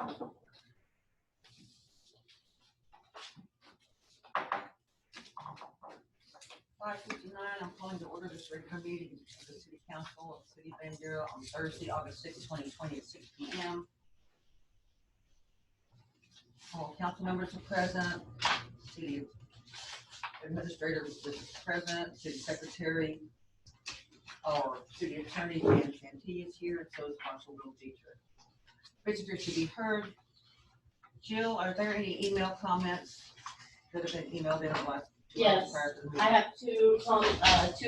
I'm calling to order this regular meeting of the City Council of the City of Bandera on Thursday, August 6, 2020 at 6 p.m. All council members are present. City Administrator is present. City Secretary or City Attorney Dan Santee is here, and so is Marshall Will Dietrich. Visitors to be heard. Jill, are there any email comments that have been emailed in the last? Yes, I have two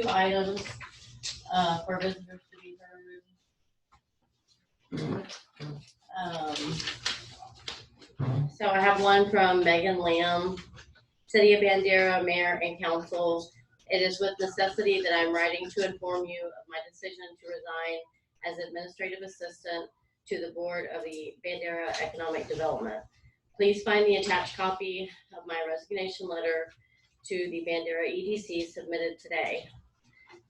items for visitors to be heard. So I have one from Megan Lamb, City of Bandera, Mayor and Council. It is with necessity that I'm writing to inform you of my decision to resign as Administrative Assistant to the Board of the Bandera Economic Development. Please find the attached copy of my resignation letter to the Bandera EDC submitted today.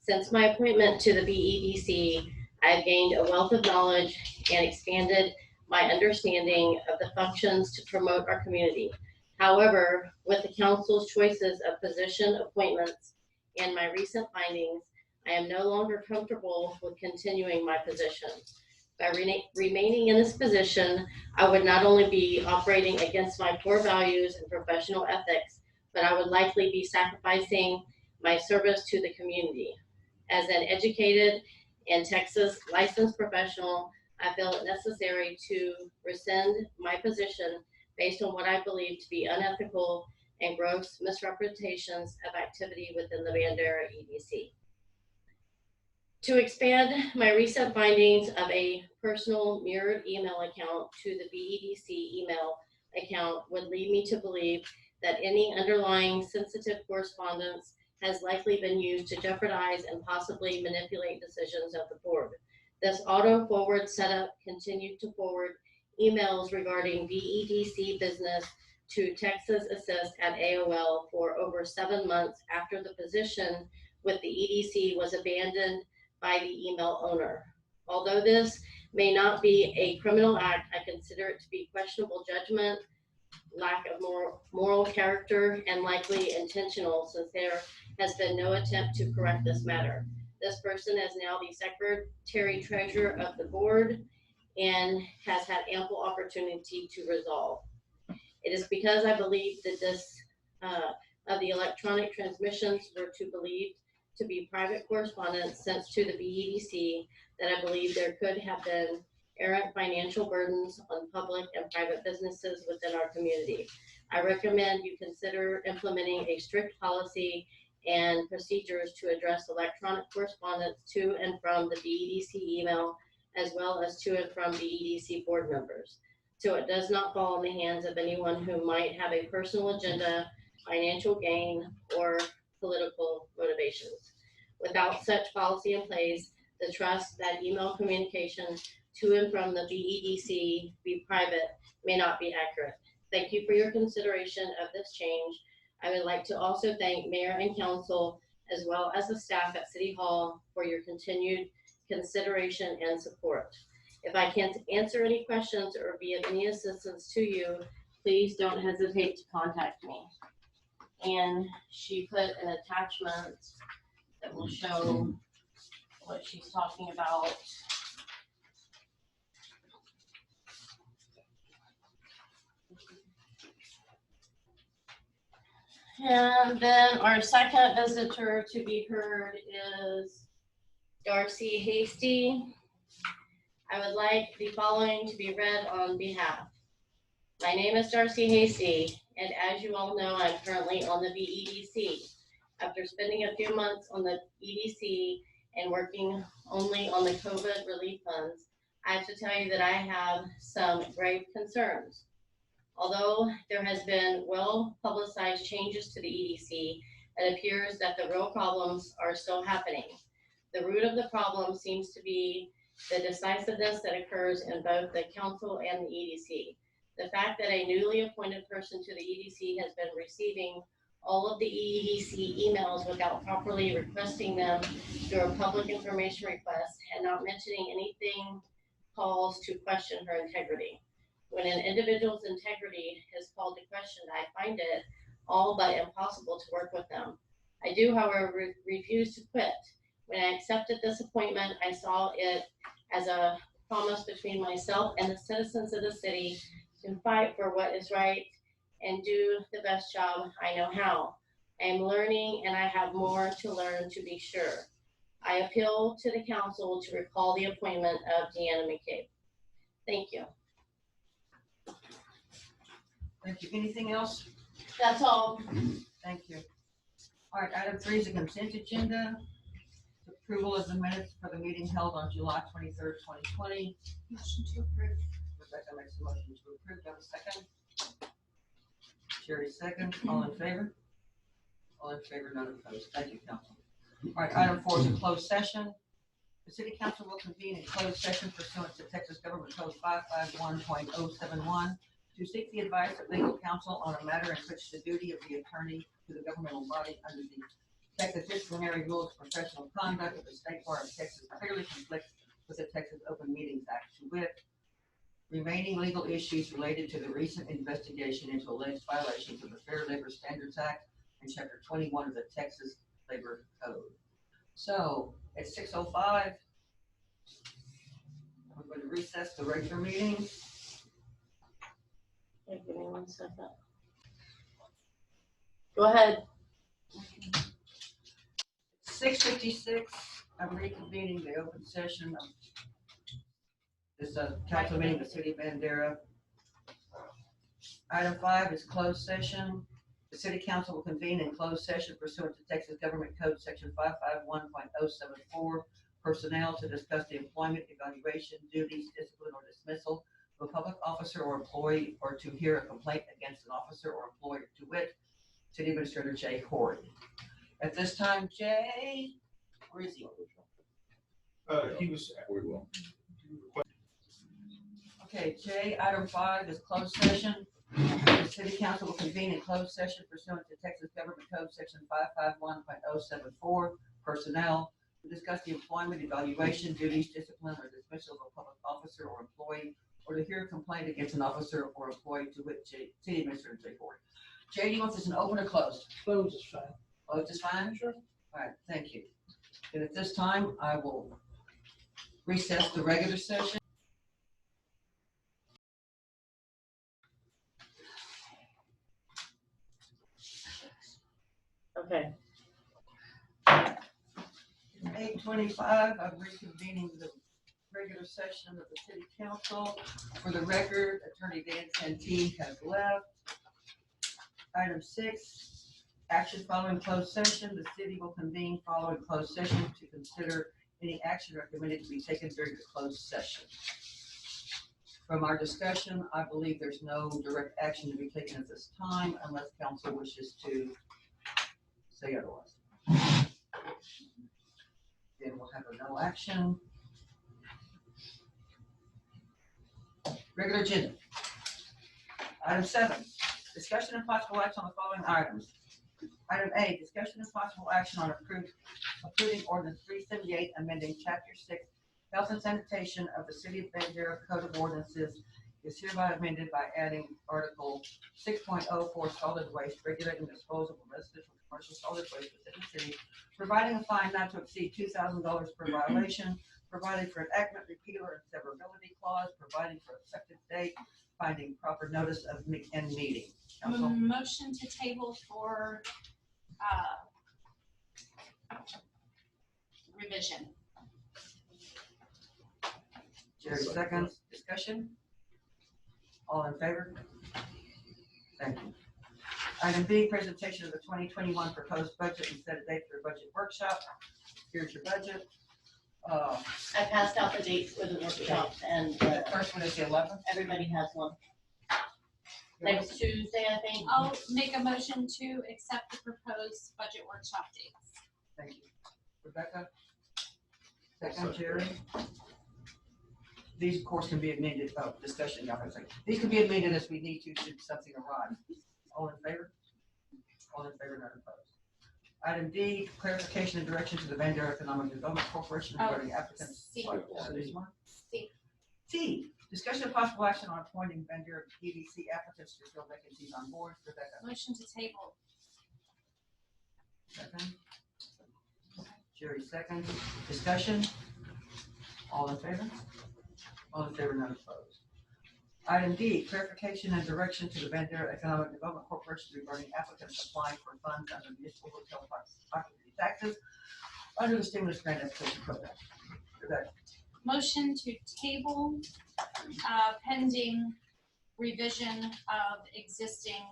Since my appointment to the BEDC, I've gained a wealth of knowledge and expanded my understanding of the functions to promote our community. However, with the council's choices of position appointments and my recent findings, I am no longer comfortable with continuing my position. By remaining in this position, I would not only be operating against my core values and professional ethics, but I would likely be sacrificing my service to the community. As an educated and Texas licensed professional, I feel it necessary to rescind my position based on what I believe to be unethical and gross misrepresentations of activity within the Bandera EDC. To expand my recent findings of a personal mirrored email account to the BEDC email account would lead me to believe that any underlying sensitive correspondence has likely been used to jeopardize and possibly manipulate decisions of the board. This auto forward setup continued to forward emails regarding BEDC business to Texas Assist at AOL for over 7 months after the position with the EDC was abandoned by the email owner. Although this may not be a criminal act, I consider it to be questionable judgment, lack of moral character, and likely intentional, since there has been no attempt to correct this matter. This person is now the Secretary Treasurer of the board and has had ample opportunity to resolve. It is because I believe that this of the electronic transmissions were believed to be private correspondence sent to the BEDC that I believe there could have been errant financial burdens on public and private businesses within our community. I recommend you consider implementing a strict policy and procedures to address electronic correspondence to and from the BEDC email, as well as to and from BEDC board members, so it does not fall in the hands of anyone who might have a personal agenda, financial gain, or political motivations. Without such policy in place, the trust that email communication to and from the BEDC be private may not be accurate. Thank you for your consideration of this change. I would like to also thank Mayor and Council, as well as the staff at City Hall, for your continued consideration and support. If I can't answer any questions or be of any assistance to you, please don't hesitate to contact me. And she put an attachment that will show what she's talking about. And then our second visitor to be heard is Darcy Hasty. I would like the following to be read on behalf. My name is Darcy Hasty, and as you all know, I'm currently on the BEDC. After spending a few months on the EDC and working only on the COVID relief funds, I have to tell you that I have some grave concerns. Although there has been well-publicized changes to the EDC, it appears that the real problems are still happening. The root of the problem seems to be the decisiveness that occurs in both the council and the EDC. The fact that a newly appointed person to the EDC has been receiving all of the EDC emails without properly requesting them through a public information request and not mentioning anything calls to question her integrity. When an individual's integrity is called to question, I find it all but impossible to work with them. I do, however, refuse to quit. When I accepted this appointment, I saw it as a promise between myself and the citizens of the city to fight for what is right and do the best job I know how. I am learning and I have more to learn, to be sure. I appeal to the council to recall the appointment of Deanna McCabe. Thank you. Thank you. Anything else? That's all. Thank you. All right, item 3 is a consent agenda. Approval of the minutes for the meeting held on July 23rd, 2020. Motion to approve. Rebecca makes a motion to approve. Do I have a second? Jerry second. All in favor? All in favor, none opposed. Thank you, council. All right, item 4 is a closed session. The city council will convene in closed session pursuant to Texas Government Code 551.071 to seek the advice of legal counsel on a matter in which the duty of the attorney to the governmental body under the Texas Disciplinary Rules of Professional Conduct of the State Bar of Texas clearly conflicts with the Texas Open Meetings Act, to wit, remaining legal issues related to the recent investigation into alleged violations of the Fair Labor Standards Act and Chapter 21 of the Texas Labor Code. So at 6:05, we're going to recess the regular meeting. Give me 1 second. Go ahead. 6:56, I'm reconvening the open session of this council meeting, the city of Bandera. Item 5 is closed session. The city council will convene in closed session pursuant to Texas Government Code Section 551.074, personnel, to discuss the employment, evaluation, duties, discipline, or dismissal of a public officer or employee, or to hear a complaint against an officer or employee, to wit, City Administrator Jay Horry. At this time, Jay, where is he? He was. We will. Okay, Jay, item 5 is closed session. The city council will convene in closed session pursuant to Texas Government Code Section 551.074, personnel, to discuss the employment, evaluation, duties, discipline, or dismissal of a public officer or employee, or to hear a complaint against an officer or employee, to which City Administrator Jay Horry. Jay, do you want this an open or closed? Close is fine. Closed is fine? Sure. All right, thank you. And at this time, I will recess the regular session. Okay. 8:25, I'm reconvening the regular session of the city council. For the record, Attorney Dan Santee has left. Item 6, action following closed session. The city will convene following closed session to consider any action recommended to be taken during the closed session. From our discussion, I believe there's no direct action to be taken at this time unless council wishes to say otherwise. Then we'll have a no action. Regular agenda. Item 7, discussion and possible action on the following items. Item A, discussion and possible action on approving ordinance 378, amending chapter 6, health and sanitation of the city of Bandera Code of Ordinances is hereby amended by adding article 6.04, solid waste, regulating disposal of residential and commercial solid waste within the city, providing a fine not to exceed $2,000 per violation, providing for enactment, repealer, and severability clause, providing for effective date, finding proper notice of and meeting. Council? Motion to table for revision. Jerry seconds. Discussion? All in favor? Thank you. Item B, presentation of the 2021 proposed budget and set a date for a budget workshop. Here's your budget. I passed out the dates for the workshops and The first one is the 11th. everybody has one. Next Tuesday, I think. I'll make a motion to accept the proposed budget workshop dates. Thank you. Rebecca? Second, Jerry? These, of course, can be amended, discussion, y'all have to say. These can be amended as we need to should something arise. All in favor? All in favor, none opposed. Item D, clarification and direction to the Bandera Economic Development Corporation regarding applicants. C. So there's one? C. C, Discussion of possible action on appointing vendor EDC applicants to fill vacancies on board. Rebecca, Motion to table. second. Jerry, second. Discussion? All in favor? All in favor, none opposed. Item D, clarification and direction to the Bandera Economic Development Corporation regarding applicants applying for funds under municipal hotel occupancy taxes under the stimulus grant application program. Rebecca, Motion to table, pending revision of existing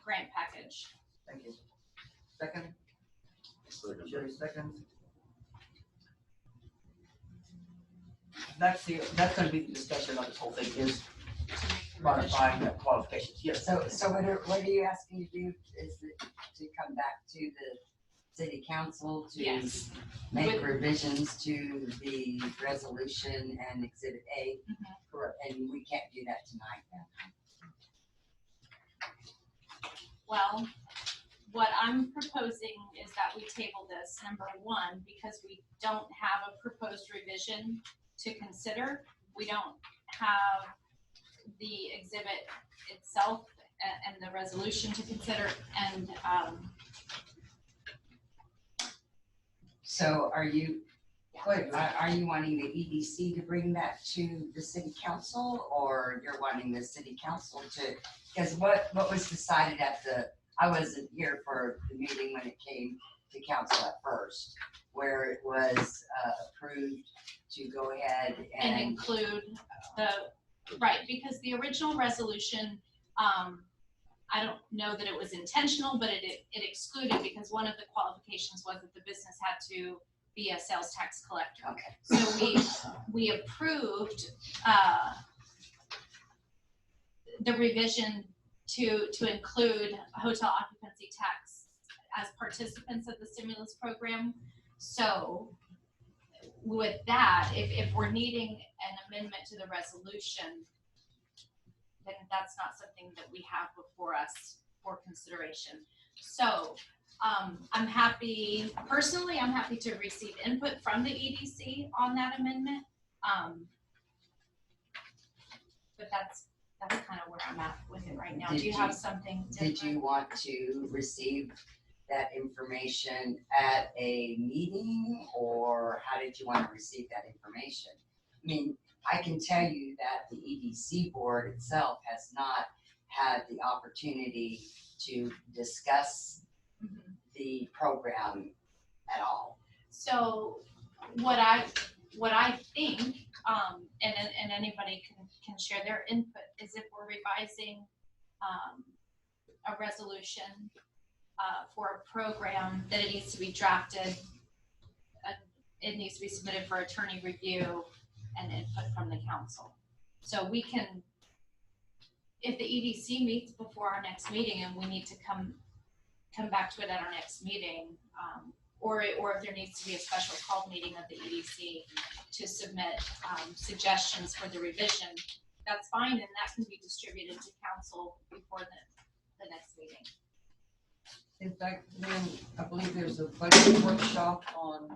grant package. thank you. Second? Jerry, second. That's gonna be the discussion of this whole thing is modifying the qualifications, yes. So what are you asking to do? Is it to come back to the city council to Yes. make With- revisions to the resolution and exhibit A? Correct. And we can't do that tonight then? Well, what I'm proposing is that we table this, number one, because we don't have a proposed revision to consider. We don't have the exhibit itself and the resolution to consider, and, So are you, Wait, are you wanting the EDC to bring that to the city council, or you're wanting the city council to, because what was decided at I wasn't here for the meeting when it came to council at first, where it was approved to go ahead and and, include right, because the original resolution, I don't know that it was intentional, but it excluded, because one of the qualifications was that the business had to be a sales tax collector. okay, So we approved, the revision to include hotel occupancy tax as participants of the stimulus program. So with that, if we're needing an amendment to the resolution, then that's not something that we have before us for consideration. So, I'm happy to receive input from the EDC on that amendment. But that's kind of where I'm at with it right now. Do you have something different? did you want to receive that information at a meeting, or how did you want to receive that information? I mean, I can tell you that the EDC board itself has not had the opportunity to discuss Mhm. the program at all. So what I think, and anybody can share their input, is if we're revising a resolution for a program, that it needs to be drafted, it needs to be submitted for attorney review and input from the council. So we can, if the EDC meets before our next meeting and we need to come back to it at our next meeting, or if there needs to be a special call meeting of the EDC to submit suggestions for the revision, that's fine, and that can be distributed to council before the next meeting. in fact, then I believe there's a budget workshop on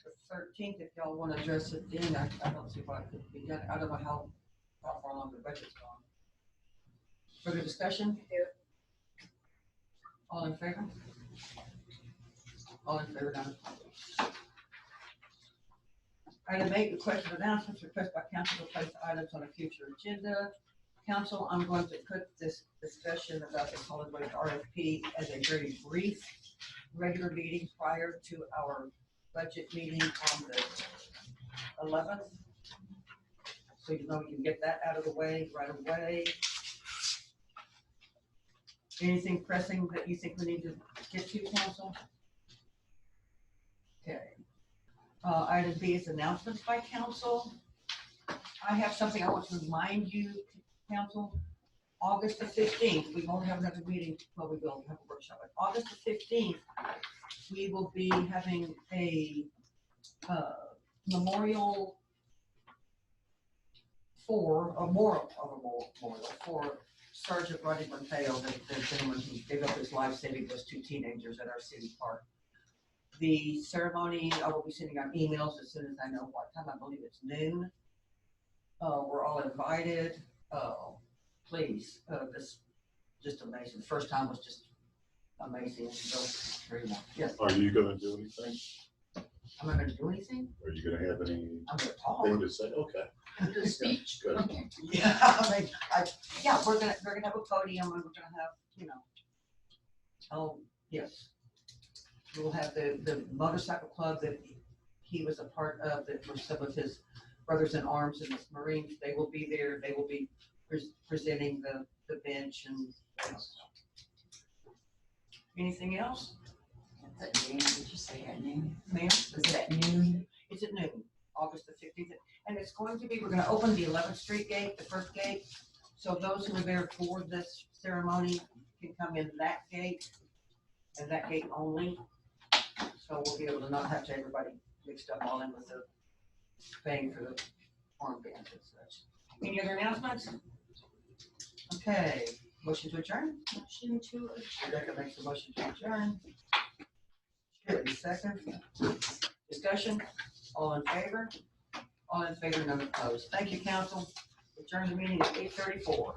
the 13th, if y'all want to address it then. I don't see why it could be done. I don't know how far along the budget's gone. Further discussion? All in favor? All in favor, none opposed. Item 8, request of announcements, request by council to place items on a future agenda. Council, I'm going to put this discussion about the solid waste RFP as a very brief regular meeting prior to our budget meeting on the 11th. So you know we can get that out of the way right away. Anything pressing that you think we need to get to, council? Okay. Item B is announcements by council. I have something I want to remind you, council. August the 15th, we won't have another meeting, well, we will have a workshop, but August the 15th, we will be having a memorial for Sergeant Rodney Mateo, the gentleman who gave up his life saving those two teenagers at our city park. The ceremony, I will be sending out emails as soon as I know what time. I believe it's noon. We're all invited. Please, this just amazing. The first time was just amazing. Yes, Are you gonna do anything? I'm not gonna do anything. Are you gonna have anything I'm gonna talk. to say? Okay, The speech. good. Yeah, I mean, yeah, we're gonna have a podium and we're gonna have, oh, yes. We'll have the motorcycle club that he was a part of, that were some of his brothers in arms in the Marines. They will be there. They will be presenting the bench and anything else? At noon, did you say at noon? Ma'am? Was it at noon? It's at noon, August the 15th. And it's going to be, we're gonna open the 11th Street gate, the first gate. So those who are there for this ceremony can come in that gate and that gate only. So we'll be able to not have to everybody mixed up all in with the paying for the armbands and such. Any other announcements? Okay, motion to adjourn? Motion to Rebecca makes a motion to adjourn. Shirley, second. Discussion, all in favor? All in favor, none opposed. Thank you, council. Adjourn the meeting at 8:34.